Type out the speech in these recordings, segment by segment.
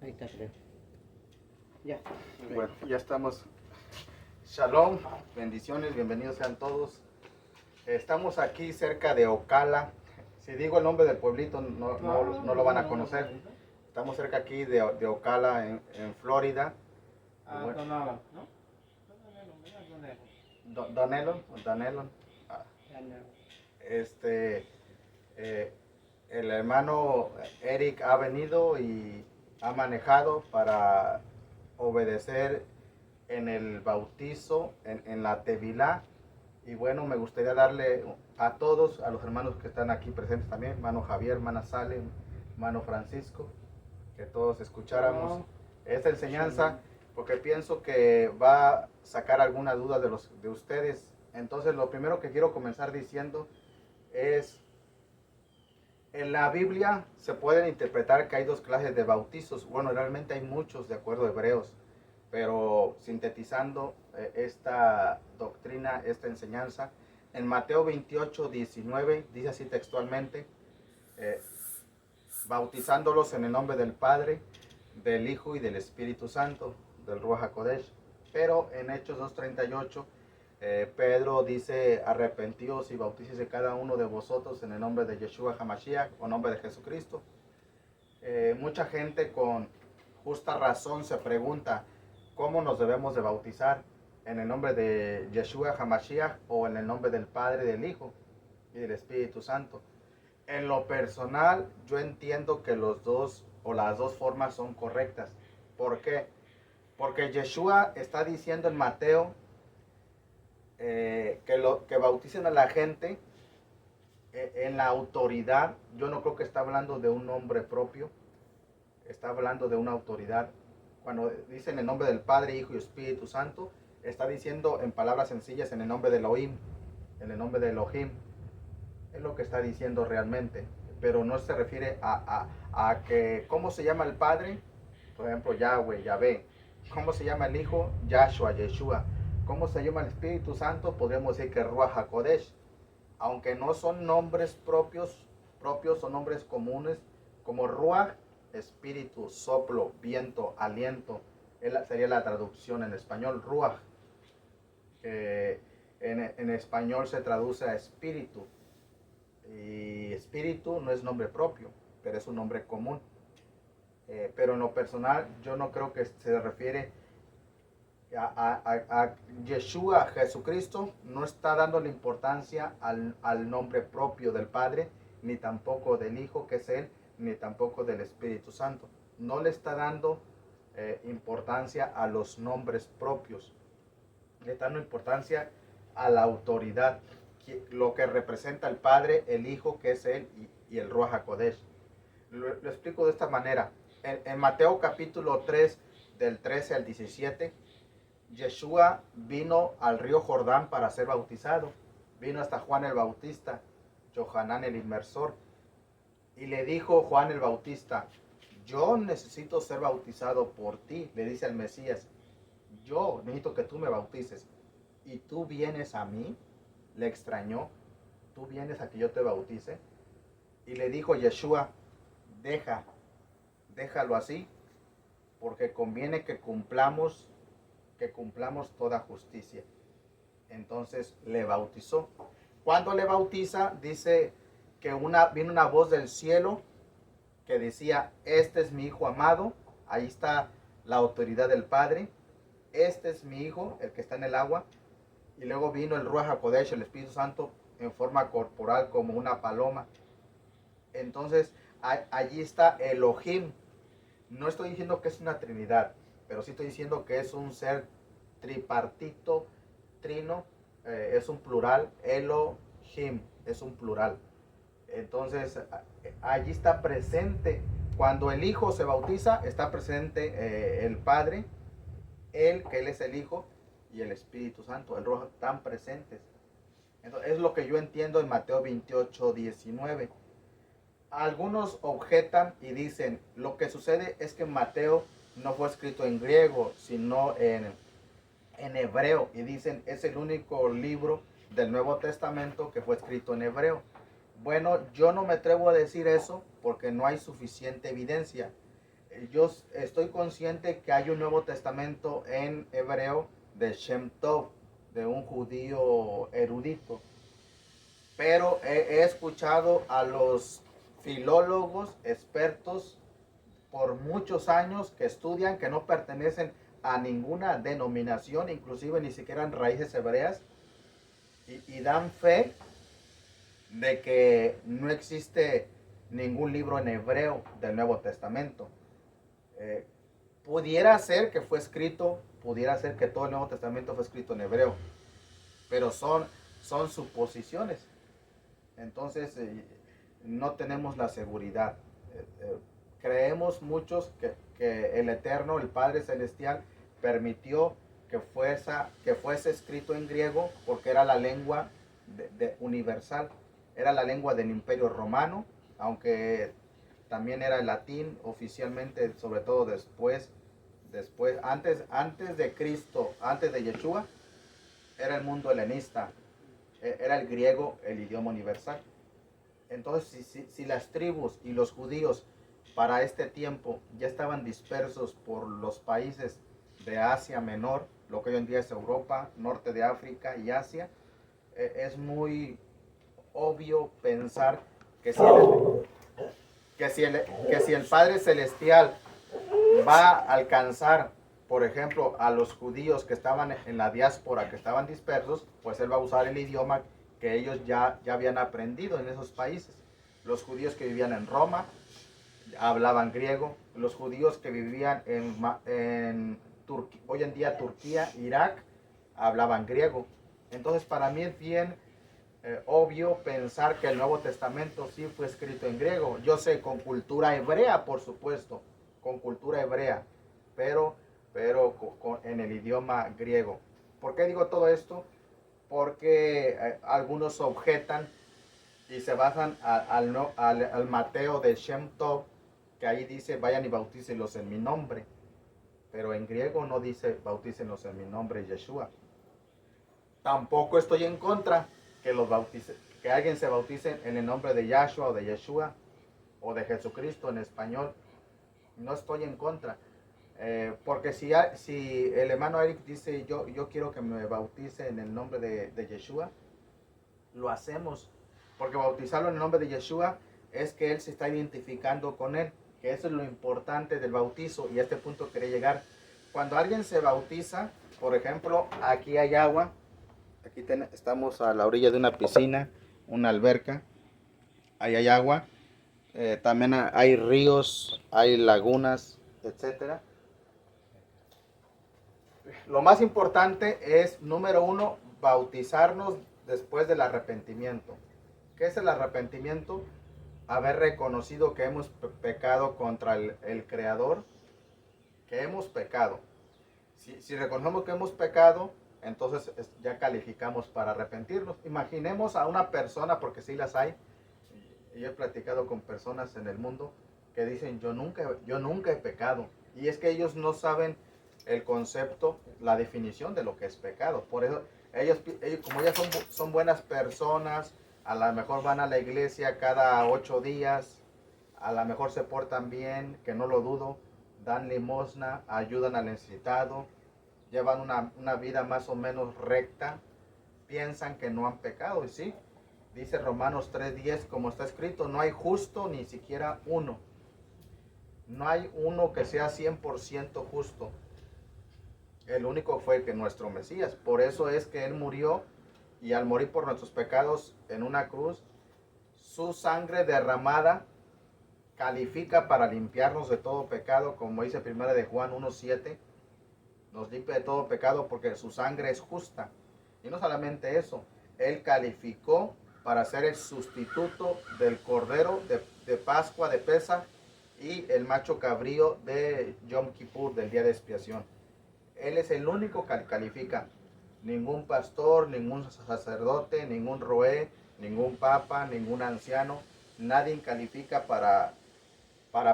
Ahí está, creo. Ya. Bueno, ya estamos. Shalom, bendiciones, bienvenidos sean todos. Estamos aquí cerca de Ocala. Si digo el nombre del pueblito no lo van a conocer. Estamos cerca aquí de Ocala, en Florida. Bueno, Donalon, ¿no? Donelon. Este, el hermano Eric ha venido y ha manejado para obedecer en el bautizo, en la Tevilá. Y bueno, me gustaría darle a todos, a los hermanos que están aquí presentes también, hermano Javier, hermana Sale, hermano Francisco, que todos escucháramos esta enseñanza, porque pienso que va a sacar alguna duda de ustedes. Entonces, lo primero que quiero comenzar diciendo es, en la Biblia se pueden interpretar que hay dos clases de bautizos. Bueno, realmente hay muchos, de acuerdo a Hebreos, pero sintetizando esta doctrina, esta enseñanza, en Mateo 28, 19, dice así textualmente, bautizándolos en el nombre del Padre, del Hijo y del Espíritu Santo, del Ruach HaKodesh. Pero en Hechos 2:38, Pedro dice, arrepentíos y bautícese cada uno de vosotros en el nombre de Yeshua HaMashiach, o nombre de Jesucristo. Mucha gente con justa razón se pregunta, ¿cómo nos debemos de bautizar? ¿En el nombre de Yeshua HaMashiach o en el nombre del Padre, del Hijo y del Espíritu Santo? En lo personal, yo entiendo que los dos o las dos formas son correctas. ¿Por qué? Porque Yeshua está diciendo en Mateo que bauticen a la gente en la autoridad. Yo no creo que está hablando de un nombre propio, está hablando de una autoridad. Cuando dice en el nombre del Padre, Hijo y Espíritu Santo, está diciendo en palabras sencillas en el nombre de Elohim, en el nombre de Elohim. Es lo que está diciendo realmente, pero no se refiere a que, ¿cómo se llama el Padre? Por ejemplo, Yahweh, Yahvé. ¿Cómo se llama el Hijo? Yahshua, Yeshua. ¿Cómo se llama el Espíritu Santo? Podríamos decir que Ruach HaKodesh. Aunque no son nombres propios, son nombres comunes, como Ruach, espíritu, soplo, viento, aliento. Sería la traducción en español, Ruach. En español se traduce a espíritu. Y espíritu no es nombre propio, pero es un nombre común. Pero en lo personal, yo no creo que se refiere a Yeshua, a Jesucristo. No está dando la importancia al nombre propio del Padre, ni tampoco del Hijo, que es Él, ni tampoco del Espíritu Santo. No le está dando importancia a los nombres propios. Le está dando importancia a la autoridad, lo que representa el Padre, el Hijo, que es Él, y el Ruach HaKodesh. Lo explico de esta manera. En Mateo capítulo 3, del 13 al 17, Yeshua vino al río Jordán para ser bautizado. Vino hasta Juan el Bautista, Johanán el Inmersor, y le dijo Juan el Bautista, yo necesito ser bautizado por ti, le dice al Mesías, yo necesito que tú me bautices, y tú vienes a mí. Le extrañó, tú vienes a que yo te bautice. Y le dijo Yeshua, déjalo así, porque conviene que cumplamos toda justicia. Entonces le bautizó. Cuando le bautiza, dice que vino una voz del cielo que decía, este es mi Hijo amado. Ahí está la autoridad del Padre. Este es mi Hijo, el que está en el agua. Y luego vino el Ruach HaKodesh, el Espíritu Santo, en forma corporal como una paloma. Entonces, allí está Elohim. No estoy diciendo que es una trinidad, pero sí estoy diciendo que es un ser tripartito, trino, es un plural. Elohim es un plural. Entonces, allí está presente. Cuando el Hijo se bautiza, está presente el Padre, que Él es el Hijo, y el Espíritu Santo, el Rojo, están presentes. Entonces, es lo que yo entiendo en Mateo 28, 19. Algunos objetan y dicen, lo que sucede es que Mateo no fue escrito en griego, sino en hebreo. Y dicen, es el único libro del Nuevo Testamento que fue escrito en hebreo. Bueno, yo no me atrevo a decir eso porque no hay suficiente evidencia. yo estoy consciente que hay un Nuevo Testamento en hebreo de Shem Tov, de un judío erudito. Pero he escuchado a los filólogos expertos por muchos años que estudian, que no pertenecen a ninguna denominación, inclusive ni siquiera en raíces hebreas, y dan fe de que no existe ningún libro en hebreo del Nuevo Testamento. Eh, pudiera ser que fue escrito, pudiera ser que todo el Nuevo Testamento fue escrito en hebreo, pero son suposiciones. Entonces no tenemos la seguridad. Creemos muchos que el Eterno, el Padre Celestial, permitió que fuese escrito en griego porque era la lengua universal, era la lengua del Imperio Romano, aunque también era el latín oficialmente, sobre todo después, antes de Cristo, antes de Yeshua, era el mundo helenista, era el griego el idioma universal. Entonces, si las tribus y los judíos para este tiempo ya estaban dispersos por los países de Asia Menor, lo que hoy en día es Europa, norte de África y Asia, es muy obvio pensar que si el Padre Celestial va a alcanzar, por ejemplo, a los judíos que estaban en la diáspora, que estaban dispersos, pues Él va a usar el idioma que ellos ya habían aprendido en esos países. Los judíos que vivían en Roma hablaban griego, los judíos que vivían hoy en día Turquía, Irak, hablaban griego. Entonces para mí es bien obvio pensar que el Nuevo Testamento sí fue escrito en griego. Yo sé, con cultura hebrea, por supuesto, con cultura hebrea, pero en el idioma griego. ¿Por qué digo todo esto? Porque algunos objetan y se basan al Mateo de Shem Tov, que ahí dice, vayan y bautícenlos en mi nombre. Pero en griego no dice, bautícenlos en mi nombre, Yeshua. Tampoco estoy en contra que alguien se bautice en el nombre de Yahshua o de Yeshua o de Jesucristo en español. No estoy en contra. Porque si el hermano Eric dice, yo quiero que me bautice en el nombre de Yeshua, lo hacemos. Porque bautizarlo en el nombre de Yeshua es que él se está identificando con él, que eso es lo importante del bautizo, y a este punto quería llegar. Cuando alguien se bautiza, por ejemplo, aquí hay agua, estamos a la orilla de una piscina, una alberca, ahí hay agua, también hay ríos, hay lagunas, etcétera. Lo más importante es, número uno, bautizarnos después del arrepentimiento. ¿Qué es el arrepentimiento? Haber reconocido que hemos pecado contra el Creador, que hemos pecado. Si reconocemos que hemos pecado, entonces ya calificamos para arrepentirnos. Imaginemos a una persona, porque sí las hay, y he platicado con personas en el mundo que dicen, yo nunca he pecado. Y es que ellos no saben el concepto, la definición de lo que es pecado. Por eso ellos como ya son buenas personas, a lo mejor van a la iglesia cada 8 días, a lo mejor se portan bien, que no lo dudo, dan limosna, ayudan al necesitado, llevan una vida más o menos recta, piensan que no han pecado. Y sí, dice Romanos 3:10, como está escrito, no hay justo ni siquiera uno. No hay uno que sea 100% justo. El único fue que nuestro Mesías. Por eso es que Él murió, y al morir por nuestros pecados en una cruz, su sangre derramada califica para limpiarnos de todo pecado, como dice 1 de Juan 1:7, nos limpia de todo pecado porque su sangre es justa. Y no solamente eso, Él calificó para ser el sustituto del Cordero de Pascua, de Pesa, y el macho cabrío de Yom Kippur, del día de expiación. Él es el único que califica. Ningún pastor, ningún sacerdote, ningún roé, ningún papa, ningún anciano, nadie califica para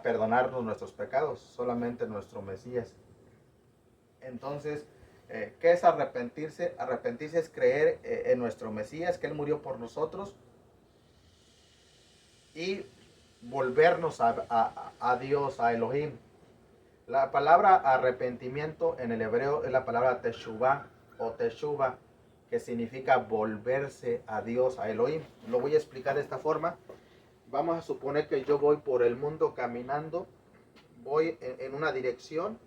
perdonarnos nuestros pecados, solamente nuestro Mesías. Entonces, ¿qué es arrepentirse? Arrepentirse es creer en nuestro Mesías, que Él murió por nosotros, y volvernos a Dios, a Elohim, La palabra arrepentimiento en el hebreo es la palabra teshuvah o teshuva, que significa volverse a Dios, a Elohim. Lo voy a explicar de esta forma. Vamos a suponer que yo voy por el mundo caminando, voy en una dirección,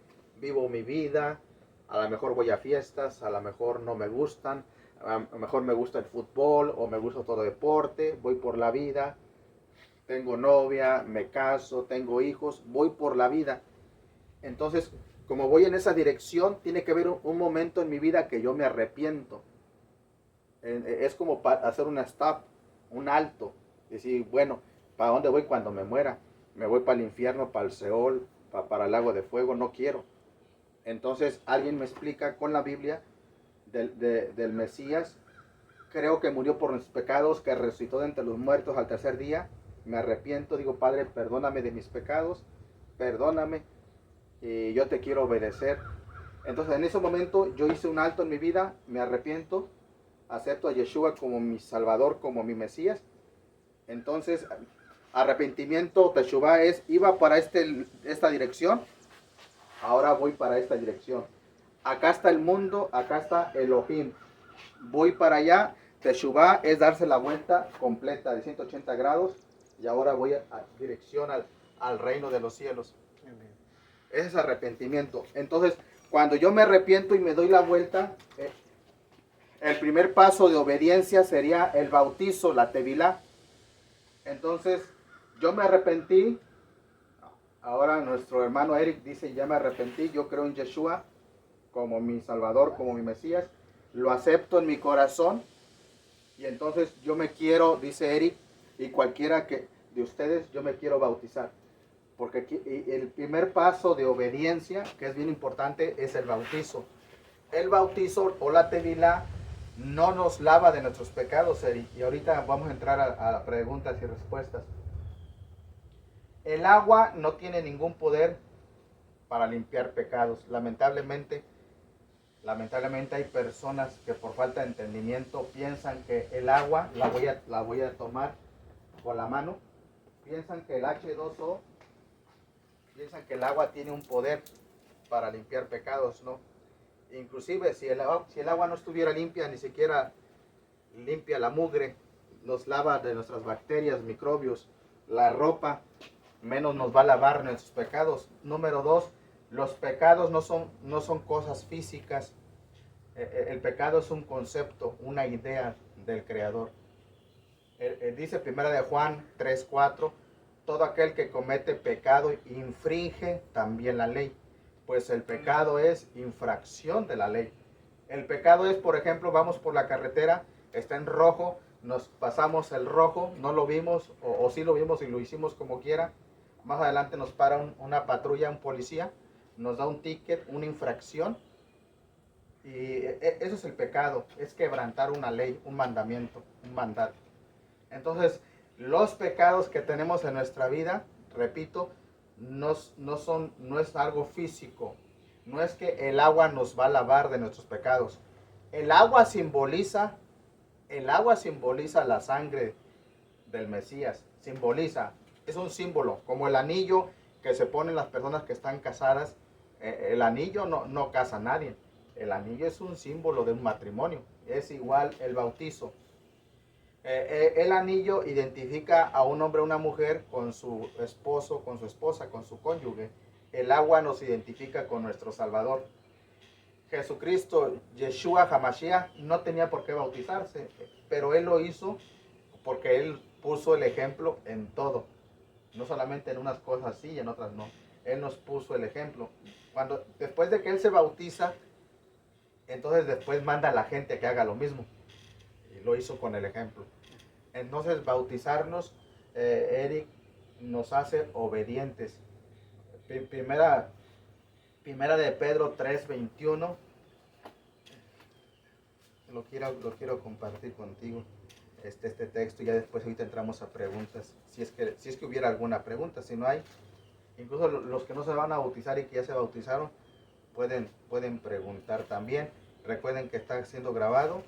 vivo mi vida, a lo mejor voy a fiestas, a lo mejor no me gustan, a lo mejor me gusta el fútbol o me gusta otro deporte, voy por la vida, tengo novia, me caso, tengo hijos, voy por la vida. Entonces, como voy en esa dirección, tiene que haber un momento en mi vida que yo me arrepiento. Es como hacer un stop, un alto. Decir, bueno, ¿para dónde voy cuando me muera? Me voy para el infierno, para el Seol, para el lago de fuego, no quiero. Entonces alguien me explica con la Biblia del Mesías. Creo que murió por nuestros pecados, que resucitó de entre los muertos al tercer día. Me arrepiento, digo, Padre, perdóname de mis pecados, perdóname, y yo te quiero obedecer. Entonces en ese momento yo hice un alto en mi vida, me arrepiento, acepto a Yeshua como mi Salvador, como mi Mesías. Entonces, arrepentimiento, Teshuvah es, iba para esta dirección, ahora voy para esta dirección. Acá está el mundo, acá está Elohim. Voy para allá. Teshuvah es darse la vuelta completa de 180 grados y ahora voy a dirección al reino de los cielos. Ese es arrepentimiento. Entonces, cuando yo me arrepiento y me doy la vuelta, el primer paso de obediencia sería el bautizo, la tevilá. Entonces, yo me arrepentí. Ahora nuestro hermano Eric dice, ya me arrepentí, yo creo en Yeshua como mi Salvador, como mi Mesías. Lo acepto en mi corazón. Y entonces yo me quiero, dice Eric, y cualquiera de ustedes, yo me quiero bautizar. Porque el primer paso de obediencia, que es bien importante, es el bautizo. El bautizo o la tevilá no nos lava de nuestros pecados, Eric. Y ahorita vamos a entrar a preguntas y respuestas. El agua no tiene ningún poder para limpiar pecados. Lamentablemente hay personas que por falta de entendimiento piensan que el agua la voy a tomar con la mano. Piensan que el H2O, piensan que el agua tiene un poder para limpiar pecados, ¿no? Inclusive si el agua no estuviera limpia, ni siquiera limpia la mugre, nos lava de nuestras bacterias, microbios, la ropa, menos nos va a lavar nuestros pecados. Número 2, los pecados no son cosas físicas. El pecado es un concepto, una idea del Creador. Dice 1 de Juan 3:4, todo aquel que comete pecado infringe también la ley, pues el pecado es infracción de la ley. El pecado es, por ejemplo, vamos por la carretera, está en rojo, nos pasamos el rojo, no lo vimos, o sí lo vimos y lo hicimos como quiera. Más adelante nos para una patrulla, un policía, nos da un ticket, una infracción. Y eso es el pecado, es quebrantar una ley, un mandamiento, un mandato. Entonces, los pecados que tenemos en nuestra vida, repito, no es algo físico. No es que el agua nos va a lavar de nuestros pecados. El agua simboliza la sangre del Mesías. Simboliza, es un símbolo, como el anillo que se ponen las personas que están casadas. El anillo no casa a nadie. El anillo es un símbolo de un matrimonio. Es igual el bautizo. El anillo identifica a un hombre o una mujer con su esposo, con su esposa, con su cónyuge. El agua nos identifica con nuestro Salvador. Jesucristo, Yeshua HaMashiach, no tenía por qué bautizarse, pero Él lo hizo porque Él puso el ejemplo en todo. No solamente en unas cosas sí y en otras no. Él nos puso el ejemplo. Después de que Él se bautiza, entonces después manda a la gente que haga lo mismo. Y lo hizo con el ejemplo. Entonces bautizarnos, Eric, nos hace obedientes. Primera de Pedro 3:21. Lo quiero compartir contigo. Este texto, y ya después ahorita entramos a preguntas. Si es que hubiera alguna pregunta, si no hay, incluso los que no se van a bautizar y que ya se bautizaron, pueden preguntar también. Recuerden que está siendo grabado.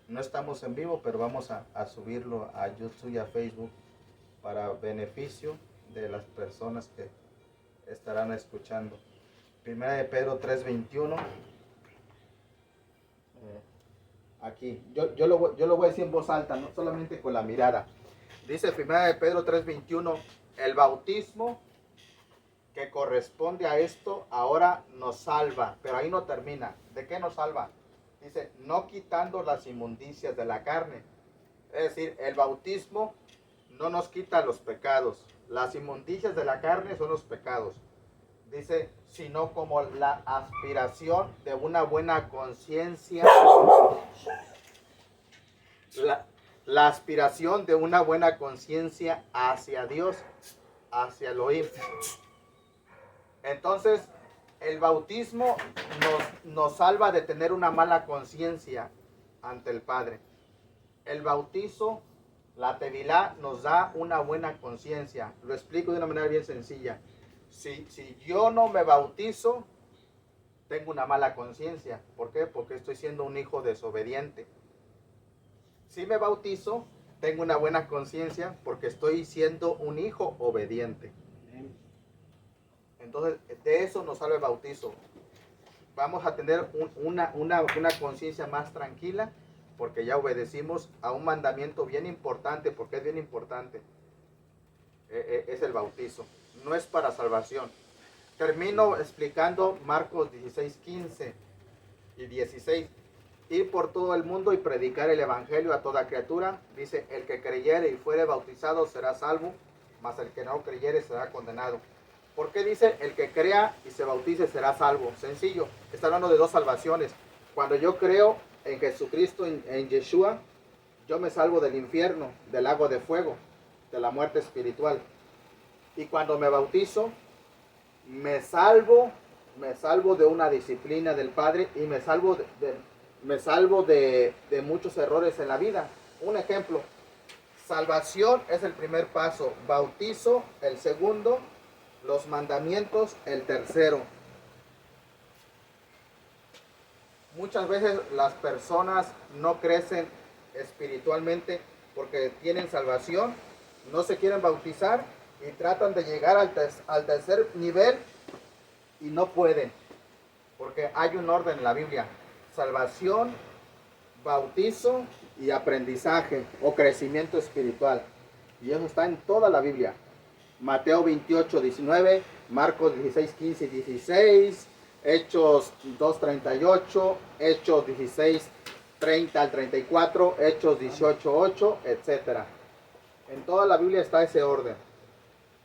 No estamos en vivo, pero vamos a subirlo a YouTube y a Facebook para beneficio de las personas que estarán escuchando. Primera de Pedro 3:21. Aquí, yo lo voy a decir en voz alta, no solamente con la mirada. Dice Primera de Pedro 3:21, el bautismo que corresponde a esto ahora nos salva, pero ahí no termina. ¿De qué nos salva? Dice, no quitando las inmundicias de la carne. Es decir, el bautismo no nos quita los pecados. Las inmundicias de la carne son los pecados. Dice, sino como la aspiración de una buena conciencia. La aspiración de una buena conciencia hacia Dios, hacia Elohim. Entonces, el bautismo nos salva de tener una mala conciencia ante el Padre. El bautizo, la tevilá, nos da una buena conciencia. Lo explico de una manera bien sencilla. Si yo no me bautizo, tengo una mala conciencia. ¿Por qué? Porque estoy siendo un hijo desobediente. Si me bautizo, tengo una buena conciencia porque estoy siendo un hijo obediente. Entonces, de eso nos salva el bautizo. Vamos a tener una conciencia más tranquila porque ya obedecimos a un mandamiento bien importante, porque es bien importante. Es el bautizo. No es para salvación. Termino explicando Marcos 16, 15 y 16. Ir por todo el mundo y predicar el evangelio a toda criatura. Dice, el que creyere y fuere bautizado será salvo, mas el que no creyere será condenado. ¿Por qué dice el que crea y se bautice será salvo? Sencillo, está hablando de dos salvaciones. Cuando yo creo en Jesucristo, en Yeshua, yo me salvo del infierno, del lago de fuego, de la muerte espiritual. Y cuando me bautizo, me salvo de una disciplina del Padre y me salvo de muchos errores en la vida. Un ejemplo, salvación es el primer paso, bautizo el segundo, los mandamientos el tercero. Muchas veces las personas no crecen espiritualmente porque tienen salvación, no se quieren bautizar y tratan de llegar al tercer nivel y no pueden, porque hay un orden en la Biblia: salvación, bautizo y aprendizaje o crecimiento espiritual. Y eso está en toda la Biblia. Mateo 28, 19, Marcos 16, 15 y 16, Hechos 2, 38, Hechos 16, 30 al 34, Hechos 18, 8, etc. En toda la Biblia está ese orden.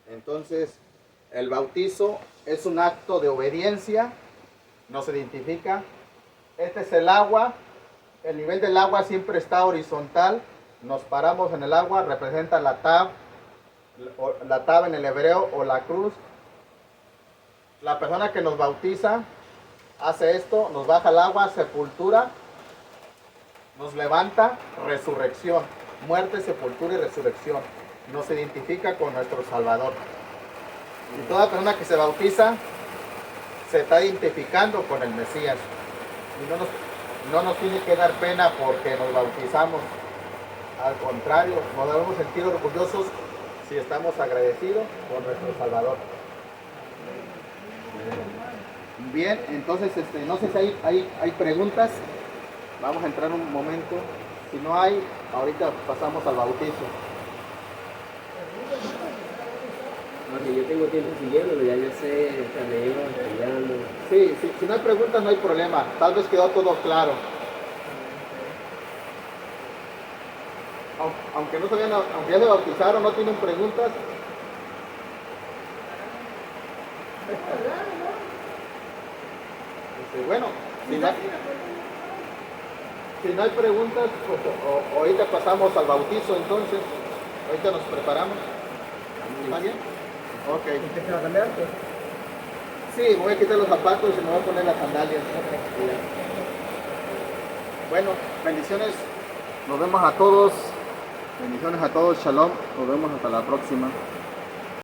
Entonces, el bautizo es un acto de obediencia, nos identifica. Este es el agua, el nivel del agua siempre está horizontal, nos paramos en el agua, representa la tab en el hebreo o la cruz. La persona que nos bautiza hace esto, nos baja al agua, sepultura, nos levanta, resurrección, muerte, sepultura y resurrección. Nos identifica con nuestro Salvador. Y toda persona que se bautiza se está identificando con el Mesías. Y no nos tiene que dar pena porque nos bautizamos. Al contrario, nos debemos sentir orgullosos si estamos agradecidos con nuestro Salvador. Bien, entonces no sé si hay preguntas. Vamos a entrar un momento. Si no hay, ahorita pasamos al bautizo. Porque yo tengo tiempo siguiéndolo, ya yo sé, leyendo, estudiando. Sí, si no hay preguntas no hay problema. Tal vez quedó todo claro. Aunque ya se bautizaron, no tienen preguntas. Bueno, si no hay preguntas, pues ahorita pasamos al bautizo entonces. Ahorita nos preparamos. ¿Está bien? Ok. ¿Usted se va a cambiar? Sí, voy a quitar los zapatos y me voy a poner las sandalias. Bueno, bendiciones. Nos vemos a todos. Bendiciones a todos. Shalom. Nos vemos hasta la próxima.